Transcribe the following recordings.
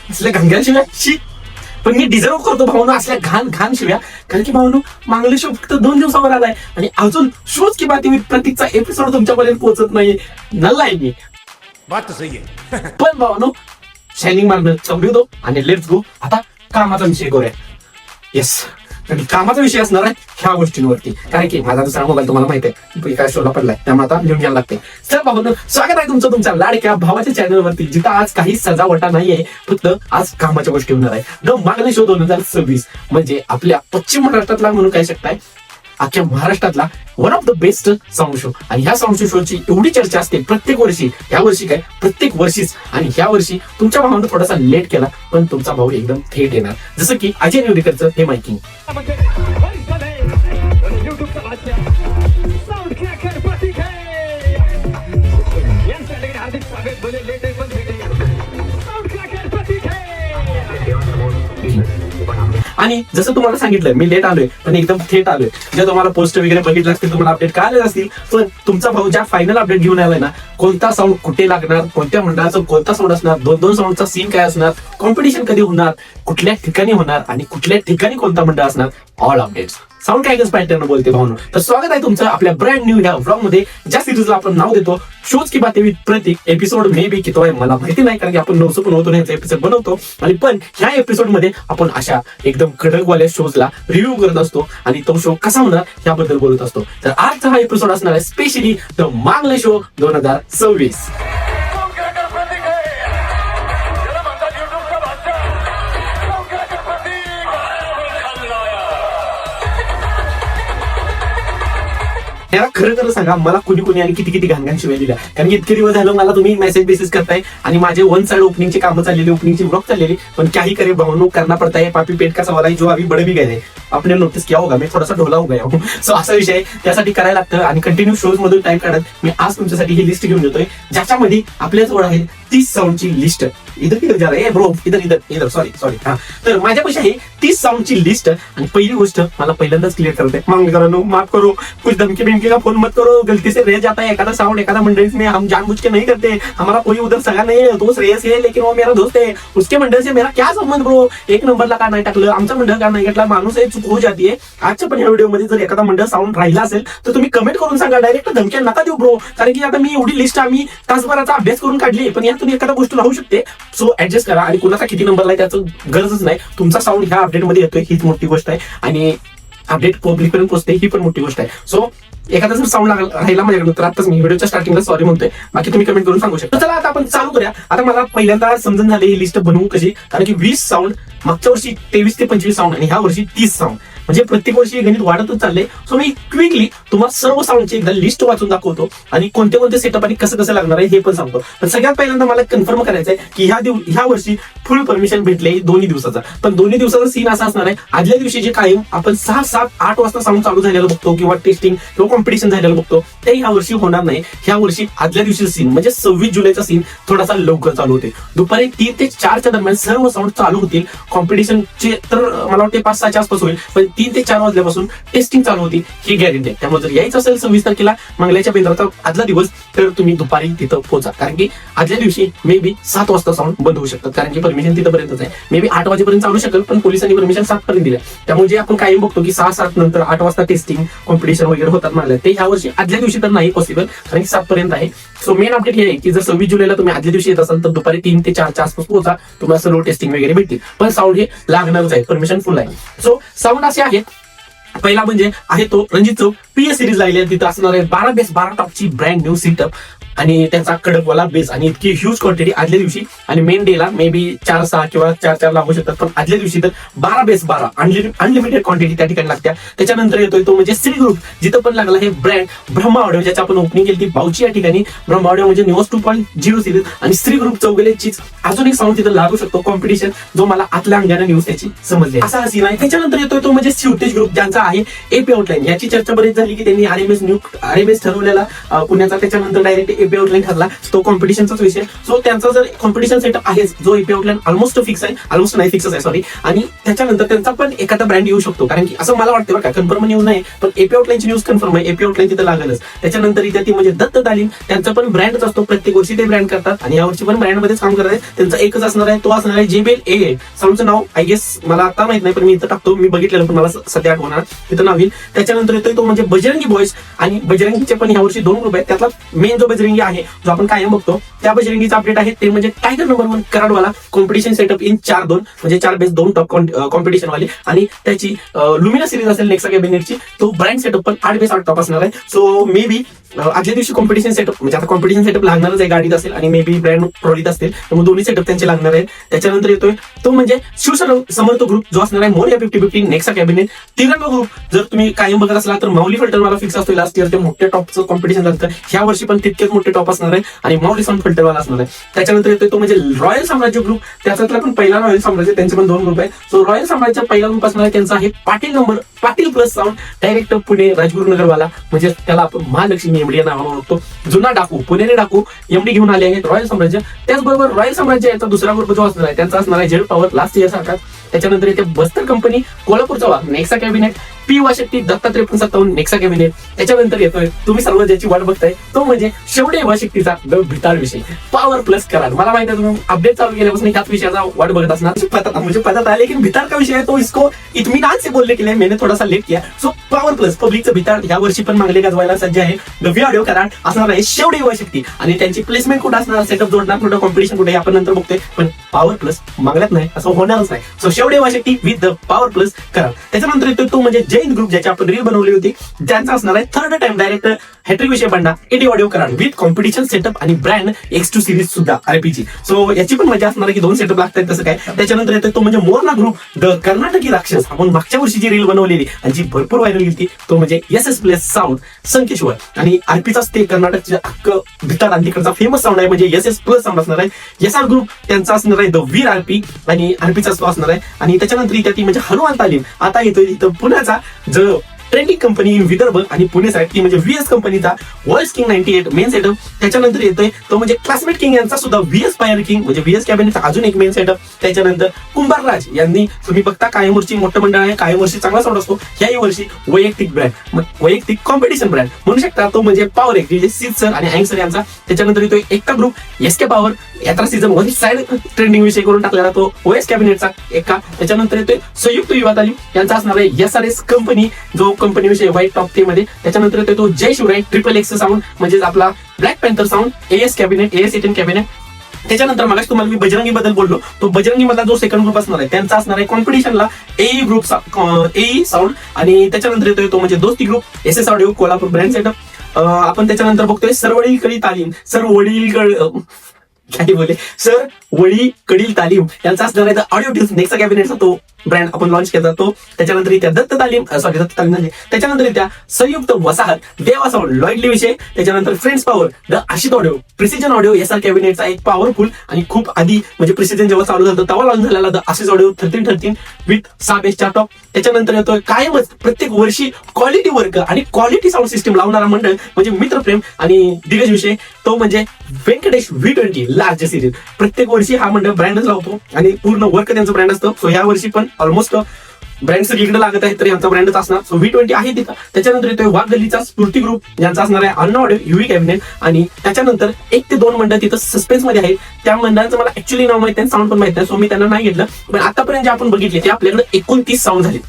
असल्या घाण शिव्या शी. पण मी डिझर्व करतो भावनो असल्या घाण शिव्या. कारण की भावनो मागले शो फक्त 2 दिवसावर आलाय आणि अजून शोज की बात प्रतीकचा एपिसोड तुमच्यापर्यंत पोहोचत नाही. नल्ला आहे मी. बात तो सही है. पण भावनो शायनिंग मारणं चौडी दो आणि लेट्स गो आता कामाचा विषय करूया. येस, आणि कामाचा विषय असणार आहे ह्या गोष्टींवरती. कारण की माझा दुसरा मोबाईल तुम्हाला माहिती आहे एका शोला पडलाय, त्यामुळे आता लिहून घ्यायला लागते. तर भावनो स्वागत आहे तुमचं तुमच्या लाडक्या भावाच्या चॅनलवरती, जिथं आज काही सजावटा नाहीये, फक्त आज कामाच्या गोष्टी होणार आहे. द मागणे शो 2026 म्हणजे आपल्या पश्चिम महाराष्ट्रातला म्हणून काय शकताय, अख्ख्या महाराष्ट्रातला one of the best sound show. आणि ह्या साऊंड शोची एवढी चर्चा असते प्रत्येक वर्षी, ह्या वर्षी काय प्रत्येक वर्षीच. आणि ह्या वर्षी तुमच्या भावानं थोडासा लेट केला, पण तुमचा भाऊ एकदम थेट येणार, जसं की अजय निवडीकरचं हे मायकिंग. आणि जसं तुम्हाला सांगितलं मी लेट आलोय, पण एकदम थेट आलोय. जे तुम्हाला पोस्ट वगैरे बघितलं असतील, तुम्हाला अपडेट कळाले असतील, पण तुमचा भाऊ ज्या फायनल अपडेट घेऊन आलाय ना, कोणता साऊंड कुठे लागणार, कोणत्या मंडळाचा कोणता साऊंड असणार, 2-2 साऊंडचा सीन काय असणार, कॉम्पिटिशन कधी होणार, कुठल्या ठिकाणी होणार आणि कुठल्या ठिकाणी कोणता मंडळ असणार, all updates sound tigers pattern बोलते भावनो. तर स्वागत आहे तुमचं आपल्या ब्रँड न्यू ह्या व्लॉग मध्ये, ज्या सिरीजला आपण नाव देतो शोज की बातें with Pratik. Episode may be किती आहे मला माहिती नाही, कारण की आपण 900 पण होतो ह्याचा एपिसोड बनवतो. आणि पण ह्या एपिसोड मध्ये आपण अशा एकदम कडकवाल्या शोजला रिव्ह्यू करत असतो आणि तो शो कसा होणार याबद्दल बोलत असतो. तर आजचा हा एपिसोड असणार आहे स्पेशली द मागले शो 2026. याला खरं सांगा, मला कुणी आणि किती घाण शिवाय दिल्या. कारण की इतके दिवस झालं मला तुम्ही मेसेज बेसिस करताय आणि माझे 1 साइड ओपनिंगची कामं चाललेली, ओपनिंगची ब्लॉग चाललेली. पण काही करे भावनो करना पडता है, पापी पेट का सवाल आहे जो अभी बड़े भी गए आपने नोटीस किया होगा, मी थोडासा ढोला हो गया. सो असा विषय आहे, त्यासाठी करायला लागतं. आणि कंटिन्यू शोज मधून टाइम काढत मी आज तुमच्यासाठी ही लिस्ट घेऊन येतोय, ज्याच्यामध्ये आपल्या जवळ आहे 30 साऊंडची लिस्ट. इधर जा रहा है ब्रो, इधर सॉरी. हा, तर माझ्यापाशी आहे 30 साऊंडची लिस्ट. आणि पहिली गोष्ट मला पहिल्यांदाच क्लिअर करते, मांगकरांनो माफ करो, कुछ धमकी बिमकी का फोन मत करो, गलती से रह जाता है एखादा साउंड एखादा मंडल में, हम जानबूझ के नहीं करते, हमारा कोई उधर सगा नहीं है, दोस्त रेस है लेकिन वो मेरा दोस्त है, उसके मंडल से मेरा क्या संबंध ब्रो, एक नंबरला का नाही टाकलं, आमचा मंडळ का नाही घेतला, माणूस आहे चूक हो जाती है. आजच्या पण या व्हिडिओमध्ये जर एखादा मंडळ साऊंड राहिला असेल तर तुम्ही कमेंट करून सांगा, डायरेक्ट धमक्या नका देऊ ब्रो. कारण की आता मी एवढी लिस्ट आम्ही तासभराचा अभ्यास करून काढली, पण यातून एखादा गोष्ट राहू शकते. सो ऍडजस्ट करा. आणि कुणाचा किती नंबरला आहे त्याचं गरजच नाही, तुमचा साऊंड ह्या अपडेट मध्ये येतोय हीच मोठी गोष्ट आहे. आणि अपडेट पब्लिक पर्यंत पोहोचते ही पण मोठी गोष्ट आहे. सो एखादा जर साऊंड राहिला माझ्याकडून तर आताच मी व्हिडिओच्या स्टार्टिंगला सॉरी म्हणतोय, बाकी तुम्ही कमेंट करून सांगू शकता. चला आता आपण चालू करूया. आता मला पहिल्यांदा समजून झाली ही लिस्ट बनवू कशी, कारण की 20 साऊंड, मागच्या वर्षी 23 ते 25 साऊंड आणि ह्या वर्षी 30 साऊंड, म्हणजे प्रत्येक वर्षी गणित वाढतच चाललंय. सो मी क्विकली तुम्हाला सर्व साऊंडची एकदा लिस्ट वाचून दाखवतो आणि कोणते सेटअप आणि कसं लागणार आहे हे पण सांगतो. पण सगळ्यात पहिल्यांदा मला कन्फर्म करायचं आहे की ह्या वर्षी फुल परमिशन भेटले 2 दिवसाचा. पण 2 दिवसाचा सीन असा असणार आहे, आदल्या दिवशी जे कायम आपण 6, 7, 8 वाजता साऊंड चालू झालेलं बघतो किंवा टेस्टिंग किंवा कॉम्पिटिशन झालेलं बघतो, ते ह्या वर्षी होणार नाही. ह्या वर्षी आदल्या दिवशी सीन म्हणजे 26 जुलैचा सीन थोडासा लवकर चालू होते. दुपारी 3 ते 4च्या दरम्यान सर्व साऊंड चालू होतील. कॉम्पिटिशनचे तर मला वाटते 5-6च्या आसपास होईल, पण 3 ते 4 वाजल्यापासून टेस्टिंग चालू होती ही गॅरंटी आहे. त्यामुळे जर यायचं असेल 26 तारखेला मंगळाच्या बेंद्राचा आदला दिवस, तर तुम्ही दुपारी तिथं पोहोचा. कारण की आदल्या दिवशी मे बी 7 वाजता साऊंड बंद होऊ शकतात, कारण की परमिशन तिथपर्यंतच आहे. मे बी 8 वाजेपर्यंत चालू शकेल, पण पोलिसांनी परमिशन 7 पर्यंत दिल्या. त्यामुळे जे आपण कायम बघतो की 6-7 नंतर 8 वाजता टेस्टिंग कॉम्पिटिशन वगैरे होतात मला, ते ह्या वर्षी आदल्या दिवशी तर नाही पॉसिबल, कारण की 7 पर्यंत आहे. सो मेन अपडेट हे आहे की जर 26 जुलैला तुम्ही आदल्या दिवशी येत असाल तर दुपारी 3 ते 4च्या आसपास पोहोचा, तुम्हाला सर्व टेस्टिंग वगैरे भेटतील. पण साऊंड हे लागणारच आहे, परमिशन फुल आहे. सो साऊंड असे आहे, पहिला म्हणजे आहे तो रणजित चौक PS सिरीज लागली, तिथं असणार आहे 12 बेस 12 टॉपची ब्रँड न्यू सेटअप आणि त्यांचा कडकवाला बेस आणि इतकी ह्यूज क्वांटिटी आदल्या दिवशी. आणि मेन डेला मे बी 4-6 किंवा 4-4 लागू शकतात, पण आदल्या दिवशी तर 12 बेस 12 अनलिमिटेड क्वांटिटी त्या ठिकाणी लागत्या. त्याच्यानंतर येतोय तो म्हणजे श्री ग्रुप, जिथं पण लागला हे ब्रँड ब्रह्मा ऑडिओ, ज्याची आपण ओपनिंग केली ती बाऊची या ठिकाणी. ब्रह्मा ऑडिओ म्हणजे न्यूज 2.0 सिरीज आणि श्री ग्रुप चौगलेचीच अजून एक साऊंड तिथं लागू शकतो कॉम्पिटिशन, जो मला आतल्या अंगाने न्यूज त्याची समजली असा सीन आहे. त्याच्यानंतर येतोय तो म्हणजे शिवतेज ग्रुप, ज्यांचा आहे AP आउटलाईन. याची चर्चा बरीच झाली की त्यांनी RMS ठरवलेला पुण्याचा, त्याच्यानंतर डायरेक्ट एपी आउटलाईन ठरला तो कॉम्पिटिशनचाच विषय. सो त्यांचा जर कॉम्पिटिशन सेटअप आहे जो एपी आउटलाईन ऑलमोस्ट फिक्स आहे, ऑलमोस्ट नाही फिक्सच आहे सॉरी, आणि त्याच्यानंतर त्यांचा पण एखादा ब्रँड येऊ शकतो. कारण की असं मला वाटतं बरं का, कन्फर्म न्यूज नाही पण एपी आउटलाईनची न्यूज कन्फर्म आहे, एपी आउटलाईन तिथे लागलच. त्याच्यानंतर इथे ती म्हणजे दत्त तालीम, त्यांचा पण ब्रँडच असतो, प्रत्येक वर्षी ते ब्रँड करतात आणि यावर्षी पण ब्रँडमध्येच काम करत आहे. त्यांचा एकच असणार आहे, तो असणार आहे JBL AA. साऊंडचं नाव आय गेस मला आता माहित नाही पण मी इथं टाकतो, मी बघितलेलं पण मला सध्या आठवणार, तिथं नाव येईल. त्याच्यानंतर येतोय तो म्हणजे बजरंगी बॉयज, आणि बजरंगीचे पण यावर्षी 2 ग्रुप आहेत. त्यातला मेन जो बजरंगी आहे जो आपण कायम बघतो त्या बजरंगीचा अपडेट आहे ते म्हणजे टायगर नंबर 1 कराडवाला कॉम्पिटिशन सेटअप इन 4-2 म्हणजे 4 बेस 2 टॉप कॉम्पिटिशन वाले, आणि त्याची लुमिना सिरीज असेल नेक्सा कॅबिनेटची, तो ब्रँड सेटअप पण 8 बेस 8 टॉप असणार आहे. सो मे बी आदल्या दिवशी कॉम्पिटिशन सेटअप म्हणजे आता कॉम्पिटिशन सेटअप लागणारच आहे, गाडीत असेल आणि मे बी ब्रँड ट्रॉलीत असतील, त्यामुळे दोन्ही सेटअप त्यांचे लागणार आहेत. त्याच्यानंतर येतोय तो म्हणजे समर्थ ग्रुप जो असणार आहे मोरिया 50-50 नेक्सा कॅबिनेट. तिरंगा ग्रुप जर तुम्ही कायम बघत असला तर माऊली फल्टरवाला फिक्स असतो, लास्ट इयर ते मोठ्या टॉपचं कॉम्पिटिशन झालं, ह्या वर्षी पण तितकेच मोठे टॉप असणार आहे आणि माऊली साऊंड फल्टरवाला असणार आहे. त्याच्यानंतर येतोय तो म्हणजे रॉयल साम्राज्य ग्रुप, त्याच्यातला पण पहिला रॉयल साम्राज्य, त्यांचे पण 2 ग्रुप आहे. सो रॉयल साम्राज्य पहिला ग्रुप असणार आहे त्यांचा आहे Patil plus sound direct Pune राजगुरुनगरवाला, म्हणजे त्याला आपण महालक्ष्मी एमडी या नावानं ओळखतो. जुना डाकू पुणेरी डाकू एमडी घेऊन आले आहेत रॉयल साम्राज्य. त्याचबरोबर रॉयल साम्राज्य याचा दुसरा ग्रुप जो असणार आहे त्यांचा असणार आहे जेड पॉवर लास्ट इयर सारखा. त्याच्यानंतर इथे बस्तर कंपनी कोल्हापूरचा Nexa cabinet, P Vashakti Datta 5357 Nexa cabinet. त्याच्यानंतर येतोय तुम्ही सर्व ज्याची वाट बघताय तो म्हणजे शेवटे वाशक्तीचा द भिताड विषय पॉवर प्लस कराड. मला माहिती आहे तुम्ही अपडेट चालू केल्यापासून ह्याच विषयाचा वाट बघत असणार, पता था लेकिन भिताड का विषय है तो इसको इत्मीनान से बोलने के लिए मैंने थोड़ा सा लेट किया. सो पॉवर प्लस पब्लिकचं भिताड या वर्षी पण मागले गाजवायला सज्ज आहे. नवी ऑडिओ कराड असणार आहे शेवटे वाशक्ती, आणि त्यांची प्लेसमेंट कुठे असणार, सेटअप जोडणार कुठं, कॉम्पिटिशन कुठे आपण नंतर बघतोय, पण पॉवर प्लस मागल्यात नाही असं होणारच नाही. सो शेवटे Vashakti with the power plus Karad. त्याच्यानंतर येतोय तो म्हणजे जैन ग्रुप ज्याची आपण रील बनवली होती, त्यांचा असणार आहे थर्ड टाइम डायरेक्ट हॅट्रिक विषय बंडा AT audio Karad with competition setup आणि ब्रँड X2 सिरीज सुद्धा RPG. सो याची पण मजा असणार आहे की 2 सेटअप लागतात तसं काय. त्याच्यानंतर येतोय तो म्हणजे मोरणा ग्रुप द कर्नाटकी राक्षस, आपण मागच्या वर्षी जी रील बनवलेली आणि जी भरपूर व्हायरल गेली तो म्हणजे SS प्लस साऊंड संकेश्वर, आणि RPचाच ते कर्नाटकचे हक्क भिताड आणि तिकडचा फेमस साऊंड आहे म्हणजे SS प्लस साऊंड असणार आहे. SR ग्रुप त्यांचा असणार आहे द वीर RP आणि RPचाच तो असणार आहे. आणि त्याच्यानंतर इथे ती म्हणजे हनुमान तालीम आता येतोय इथं पुण्याचा जो ट्रेंडिंग कंपनी इन विदर्भ आणि पुणे साईड ती म्हणजे VS कंपनीचा व्हॉइस किंग 98 मेन सेटअप. त्याच्यानंतर येतोय तो म्हणजे क्लासमेट किंग यांचा सुद्धा VS फायर किंग म्हणजे VS कॅबिनेटचा अजून एक मेन सेटअप. त्याच्यानंतर कुंभारराज यांनी तुम्ही बघता कायम वर्षी मोठं मंडळ आहे, कायम वर्षी चांगला साऊंड असतो, ह्याही वर्षी वैयक्तिक ब्रँड वैयक्तिक कॉम्पिटिशन ब्रँड म्हणू शकता तो म्हणजे पॉवर एक जे सीज सर आणि अँग सर यांचा. त्याच्यानंतर येतोय एकटा ग्रुप SK पॉवर, यात्रा सीझन 1 साइड ट्रेंडिंग विषय करून टाकलेला तो OS कॅबिनेटचा एका. त्याच्यानंतर येतोय संयुक्त युवा तालीम यांचा असणार आहे SRS कंपनी जो कंपनी विषय व्हाईट टॉप 3 मध्ये. त्याच्यानंतर येतो तो जय शिवराय XXX साऊंड म्हणजे आपला black panther sound AS cabinet AS 18 cabinet. त्याच्यानंतर मगाशी तुम्हाला मी बजरंगी बद्दल बोललो, तो बजरंगी मधला जो सेकंड ग्रुप असणार आहे त्यांचा असणार आहे कॉम्पिटिशनला AE ग्रुप AE साऊंड. आणि त्याच्यानंतर येतोय तो म्हणजे दोस्ती group SS audio Kolhapur brand setup. आपण त्याच्यानंतर बघतोय सरवडील तालीम सर वडी कडील तालीम यांचा असणार आहे ऑडिओ ट्यून्स नेक्सा कॅबिनेटचा तो ब्रँड आपण लॉन्च केला जातो. त्याच्यानंतर इथे दत्त तालीम नाही, त्याच्यानंतर इथे संयुक्त वसाहत देवा साऊंड लॉइडली विषय. त्याच्यानंतर friends power the आशित audio precision audio SR कॅबिनेटचा एक पॉवरफुल आणि खूप आधी म्हणजे प्रिसिजन जेव्हा चालू झालं तेव्हा लॉन्च झालेला the Ashish audio 1313 with 6 base 4 top. त्याच्यानंतर येतोय कायमच प्रत्येक वर्षी क्वालिटी वर्क आणि क्वालिटी साऊंड सिस्टम लावणारा मंडळ म्हणजे मित्रप्रेम आणि दिग्गज विषय तो म्हणजे व्यंकटेश V20 लार्ज सिरीज. प्रत्येक वर्षी हा मंडळ ब्रँडच लावतो आणि पूर्ण वर्क त्यांचं ब्रँड असतं. सो या वर्षी पण ऑलमोस्ट ब्रँड सगळीकडे लागत आहे तर यांचा ब्रँडच असणार. सो V20 आहे तिथं. त्याच्यानंतर येतोय वाघ गल्लीचा स्फूर्ती ग्रुप यांचा असणार आहे अन्न ऑडिओ UV कॅबिनेट. आणि त्याच्यानंतर 1 ते 2 मंडळ तिथं सस्पेन्स मध्ये आहेत, त्या मंडळाचं मला ऍक्च्युअली नाव माहिती आहे, साऊंड पण माहिती आहे, सो मी त्यांना नाही घेतलं. पण आतापर्यंत जे आपण बघितले ते आपल्याकडे 29 साऊंड झाले.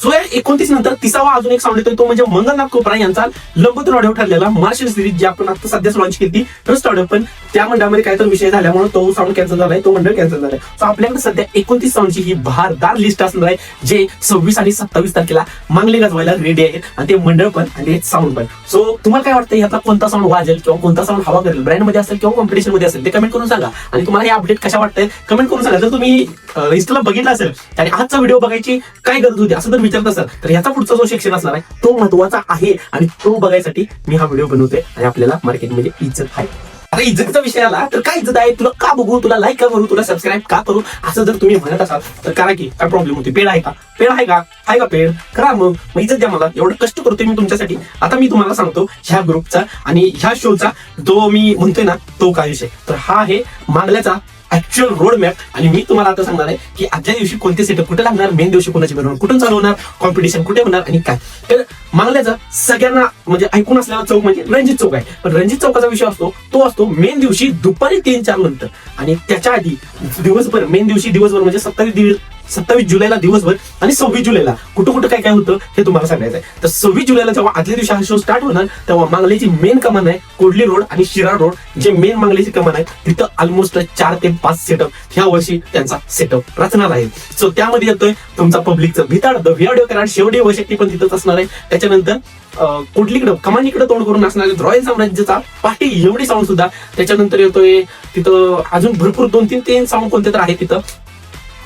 सो या 29 नंतर 30वा अजून एक साऊंड येतोय तो म्हणजे मंगलनाथ कोपरा यांचा लंबोदर ऑडिओ ठरलेला मार्शल सिरीज जी आपण आता सध्याच लॉन्च केली ट्रस्ट ऑडिओ, पण त्या मंडळामध्ये काहीतरी विषय झाल्यामुळे तो साऊंड कॅन्सल झालाय, तो मंडळ कॅन्सल झालाय. सो आपल्याकडे सध्या 29 साऊंडची ही भारदार लिस्ट असणार आहे जे 26 आणि 27 तारखेला मागले गाजवायला रेडी आहेत, आणि ते मंडळ पण आणि ते साऊंड पण. सो तुम्हाला काय वाटतं याचा कोणता साऊंड वाजेल किंवा कोणता साऊंड हवा करेल, ब्रँड मध्ये असेल किंवा कॉम्पिटिशन मध्ये असेल, ते कमेंट करून सांगा. आणि तुम्हाला हे अपडेट कशा वाटतंय कमेंट करून सांगा. जर तुम्ही इंस्टाला बघितलं असेल आणि आजचा व्हिडिओ बघायची काय गरज होती असं जर विचारत असेल तर याचा पुढचा जो सेक्शन असणार आहे तो महत्वाचा आहे आणि तो बघायसाठी मी हा व्हिडिओ बनवतोय आणि आपल्याला मार्केटमध्ये इज्जत आहे. अरे इज्जतीचा विषय आला तर काय इज्जत आहे, तुला का बघू, तुला लाईक का करू, तुला सबस्क्राईब का करू, असं जर तुम्ही म्हणत असाल तर करा की, काय प्रॉब्लेम होती. पेड आहे का, पेड आहे का, आहे का पेड, करा मग इज्जत द्या मला, एवढं कष्ट करतोय मी तुमच्यासाठी. आता मी तुम्हाला सांगतो ह्या ग्रुपचा आणि ह्या शोचा जो मी म्हणतोय ना तो काय विषय. तर हा आहे मांगल्याचा ऍक्च्युअल रोड मॅप. आणि मी तुम्हाला आता सांगणार आहे की आजच्या दिवशी कोणते सेटअप कुठे लागणार, मेन दिवशी कोणाची मिरवणूक कुठून चालू होणार, कॉम्पिटिशन कुठे होणार आणि काय. तर मांगल्याचा सगळ्यांना म्हणजे ऐकून असलेला चौक म्हणजे रणजित चौक आहे. पण रणजित चौकाचा विषय असतो तो असतो मेन दिवशी दुपारी 3-4 नंतर. आणि त्याच्या आधी दिवसभर, मेन दिवशी दिवसभर म्हणजे 27 जुलैला दिवसभर आणि 26 जुलैला कुठं कुठं काय काय होतं हे तुम्हाला सांगायचं आहे. तर 26 जुलैला जेव्हा आदल्या दिवशी हा शो स्टार्ट होणार तेव्हा मांगल्याची मेन कमान आहे कोडली रोड आणि शिराळ रोड, जे मेन मांगल्याची कमान आहे तिथं ऑलमोस्ट 4 ते 5 सेटअप ह्या वर्षी त्यांचा सेटअप रचणार आहे. सो त्यामध्ये येतोय तुमचा पब्लिकचं भिताड, द व्हिडिओ कराड, शेवटी व शक्ती पण तिथंच असणार आहे. त्याच्यानंतर कुठलीकडं कमानीकडे तोंड करून असणारे रॉयल साम्राज्याचा पाठी एवढी साऊंड सुद्धा. त्याच्यानंतर येतोय तिथं अजून भरपूर 2-3 साऊंड कोणते तर आहे तिथं.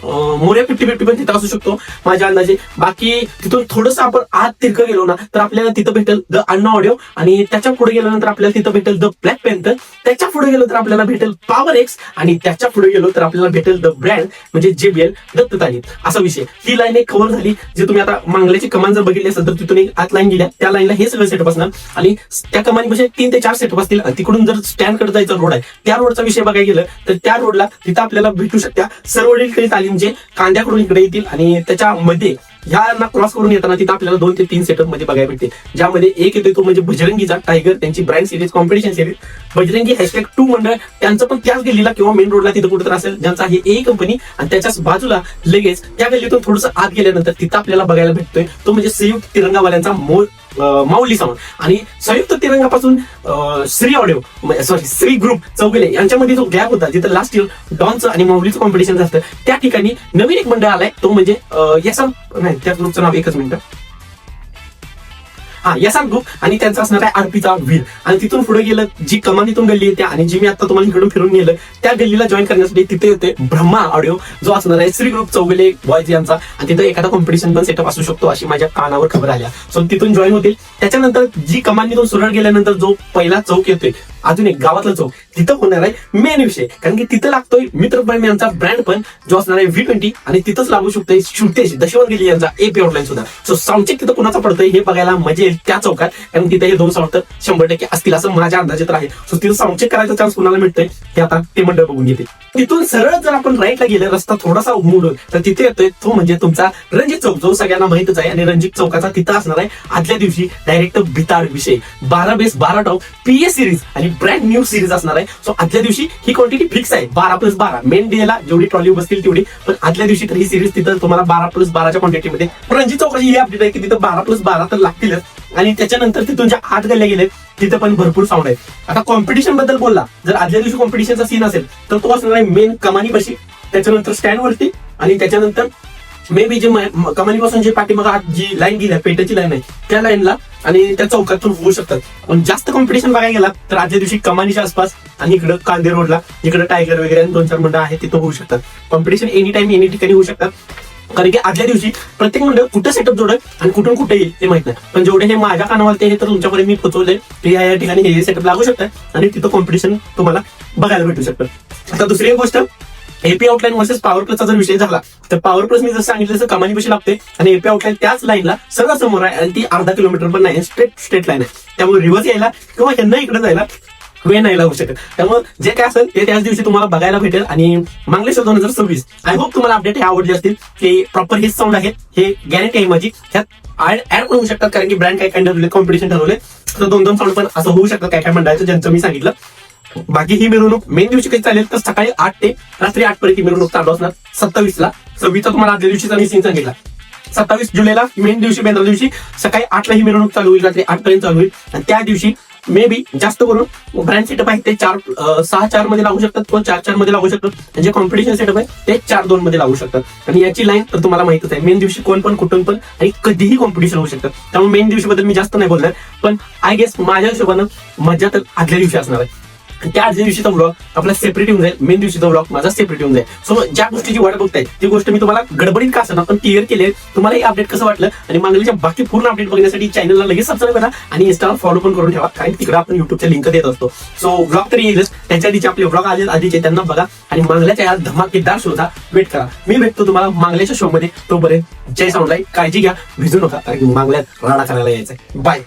मोर्या 50-50 पण तिथं असू शकतो माझ्या अंदाजे. बाकी तिथून थोडंसं आपण आत तिरकं गेलो ना तर आपल्याला तिथं भेटेल द अण्णा ऑडिओ, आणि त्याच्या पुढे गेल्यानंतर आपल्याला तिथं भेटेल द ब्लॅक पॅन्थर. त्याच्या पुढे गेलो तर आपल्याला भेटेल पॉवर एक्स, आणि त्याच्या पुढे गेलो तर आपल्याला भेटेल द ब्रँड म्हणजे JBL दत्ततालीम. असा विषय. ही लाईन एक कव्हर झाली. जे तुम्ही आता मांगल्याची कमान जर बघितली असेल तर तिथून एक आत लाईन गेल्या, त्या लाईनला हे सगळं सेटअप असणार. आणि त्या कमानीपासून 3 ते 4 सेटअप असतील. तिकडून जर स्टँड कडे जायचा रोड आहे त्या रोडचा विषय बघायला गेलं तर त्या रोडला तिथं आपल्याला भेटू शकत्या सर्वडील तालीम जे कांद्याकडून इकडे येतील. आणि त्याच्यामध्ये ह्यांना क्रॉस करून येताना तिथं आपल्याला 2 ते 3 सेटअप मध्ये बघायला भेटते. ज्यामध्ये एक येतोय तो म्हणजे बजरंगीचा टायगर, त्यांची brand series competition series Bajrangi #2 मंडळ, त्यांचं पण त्याच गल्लीला किंवा मेन रोडला तिथं कुठं असेल, ज्यांचा आहे ए कंपनी. आणि त्याच्याच बाजूला लगेच त्या गल्लीतून थोडंसं आत गेल्यानंतर तिथं आपल्याला बघायला भेटतोय तो म्हणजे संयुक्त तिरंगावाल्यांचा माऊली साऊंड. आणि संयुक्त तिरंगापासून Shri audio sorry Shri group Chougule यांच्यामध्ये जो गॅप होता जिथं लास्ट इयर डॉनचं आणि माऊलीचं कॉम्पिटिशन असतं, त्या ठिकाणी नवीन एक मंडळ आलाय तो म्हणजे नाही त्या ग्रुपचं नाव एकच मिनिट, यसान ग्रुप. आणि त्यांचा असणार आहे आरपीचा वीर. आणि तिथून पुढे गेलं जी कमानीतून गल्ली येते आणि जी मी आता तुम्हाला इकडून फिरून नेलं त्या गल्लीला जॉईन करण्यासाठी तिथे येते ब्रह्मा ऑडिओ, जो असणार आहे श्री ग्रुप चौगुले बॉयज यांचा. आणि तिथं एखादा कॉम्पिटिशन पण सेटअप असू शकतो अशी माझ्या कानावर खबर आल्या. सो तिथून जॉईन होतील. त्याच्यानंतर जी कमानीतून सुरळ गेल्यानंतर जो पहिला चौक येतोय, अजून एक गावातला चौक, तिथं होणार आहे मेन विषय. कारण की तिथं लागतोय मित्रपैम यांचा ब्रँड पण जो असणार आहे V20. आणि तिथंच लागू शकतोय श्रुतेश दशवंत गेली यांचा AP आउटलाईन सुद्धा. सो साऊंडचेक तिथं कुणाचा पडतोय हे बघायला मजा येईल त्या चौकात. कारण तिथे हे 2 साऊंड तर 100% असतील असं माझ्या अंदाजे तर आहे. सो तिथं साऊंडचेक करायचा चान्स कुणाला मिळतोय हे आता ते मंडळ बघून घेते. तिथून सरळ जर आपण राईटला गेलं, रस्ता थोडासा मोडून, तर तिथे येतोय तो म्हणजे तुमचा रणजित चौक, जो सगळ्यांना माहितच आहे. आणि रणजित चौकाचा तिथं असणार आहे आदल्या दिवशी डायरेक्ट भिताड विषय 12 टॉप PS सिरीज आणि ब्रँड न्यू सिरीज असणार आहे. सो आदल्या दिवशी ही क्वांटिटी फिक्स आहे 12+12. मेन डेला जेवढी ट्रॉली बसतील तेवढी, पण आदल्या दिवशी तर ही सिरीज तिथं तुम्हाला 12+12च्या क्वांटिटीमध्ये. रणजित चौकाची ही अपडेट आहे की तिथं 12+12 तर लागतीलच. आणि त्याच्यानंतर तिथून ज्या आत गल्ल्या गेले तिथं पण भरपूर साऊंड आहे. आता कॉम्पिटिशन बद्दल बोलला, जर आदल्या दिवशी कॉम्पिटिशनचा सीन असेल तर तो असणार आहे मेन कमानीपाशी, त्याच्यानंतर स्टँड वरती, आणि त्याच्यानंतर मे बी जे कमानीपासून जे पाठीमागा जी लाईन गेली पेटेची लाईन आहे त्या लाईनला आणि त्या चौकातून होऊ शकतात. पण जास्त कॉम्पिटिशन बघायला गेला तर आदल्या दिवशी कमानीच्या आसपास आणि इकडं कांदे रोडला, इकडं टायगर वगैरे आणि 2-4 मंडळ आहेत तिथं होऊ शकतात. कॉम्पिटिशन एनी टाइम एनी ठिकाणी होऊ शकतात. कारण की आदल्या दिवशी प्रत्येक मंडळ कुठं सेटअप जोडेल आणि कुठून कुठे येईल ते माहित नाही. पण जेवढे हे माझ्या कानावर ते हे तर तुमच्यापर्यंत मी पोहोचवले की या ठिकाणी हे सेटअप लागू शकतात आणि तिथं कॉम्पिटिशन तुम्हाला बघायला भेटू शकतं. आता दुसरी एक गोष्ट, AP आउटलाईन वर्सेस पॉवर प्लसचा जर विषय झाला तर पॉवर प्लस मी जसं सांगितलं तसं कमानीपाशी लागते आणि AP आउटलाईन त्याच लाईनला सर्व समोर आहे. आणि ती अर्धा किलोमीटर पण नाही, स्ट्रेट लाईन आहे. त्यामुळे रिव्हर्स यायला किंवा यांना इकडे जायला वेळ नाही लागू शकत. त्यामुळे जे काय असेल ते त्याच दिवशी तुम्हाला बघायला भेटेल. आणि मांगलेश्वर 2026 आय होप तुम्हाला अपडेट हे आवडले असतील. ते प्रॉपर हेच साऊंड आहेत, हे गॅरंटी आहे माझी. ह्यात ऍड पण होऊ शकतात कारण की ब्रँड काय काय ठरवले, कॉम्पिटिशन ठरवले, तर 2-2 साऊंड पण असं होऊ शकतं काय काय मंडळाचं, ज्यांचं मी सांगितलं. बाकी ही मिरवणूक मेन दिवशी कधी चालेल तर सकाळी 8 ते रात्री 8 पर्यंत मिरवणूक चालू असणार. 27ला 26चा तुम्हाला आदल्या दिवशीचा मी सीन सांगितला. 27 जुलैला मेन दिवशी बेंद्रा दिवशी सकाळी 8ला ही मिरवणूक चालू होईल, रात्री 8 पर्यंत चालू होईल. आणि त्या दिवशी मे बी जास्त करून ब्रँड सेटअप आहे ते 6-4 मध्ये लागू शकतात किंवा 4-4 मध्ये लागू शकतात. म्हणजे कॉम्पिटिशन सेटअप आहे ते 4-2 मध्ये लागू शकतात. आणि याची लाईन तर तुम्हाला माहितच आहे, मेन दिवशी कोण पण कुठून पण आणि कधीही कॉम्पिटिशन होऊ शकतं. त्यामुळे मेन दिवशी बद्दल मी जास्त नाही बोलणार, पण आय गेस माझ्या हिशोबानं मजा तर आदल्या दिवशी असणार आहे. त्या आजच्या दिवशीचा ब्लॉग आपला सेपरेट येऊन जाईल, मेन दिवशीचा ब्लॉग माझा सेपरेट येऊन जाईल. सो ज्या गोष्टीची वाट बघताय ती गोष्ट मी तुम्हाला गडबडीत का असं पण क्लिअर केली आहे. तुम्हाला हे अपडेट कसं वाटलं आणि मांगलीच्या बाकी पूर्ण अपडेट बघण्यासाठी चॅनलला लगेच सबस्क्राईब करा आणि इंस्टावर फॉलो पण करून ठेवा, कारण तिकडे आपण युट्यूबच्या लिंक देत असतो. सो ब्लॉग तरी येईलच, त्याच्या आधीचे आपले ब्लॉग आधीचे त्यांना बघा आणि मांगल्याच्या या धमाकेदार शोचा वेट करा. मी भेटतो तुम्हाला मांगल्याच्या शो मध्ये. तोपर्यंत जय साऊंडलाय, काळजी घ्या, भिजू नका, कारण मांगल्यात राडा करायला यायचंय. बाय.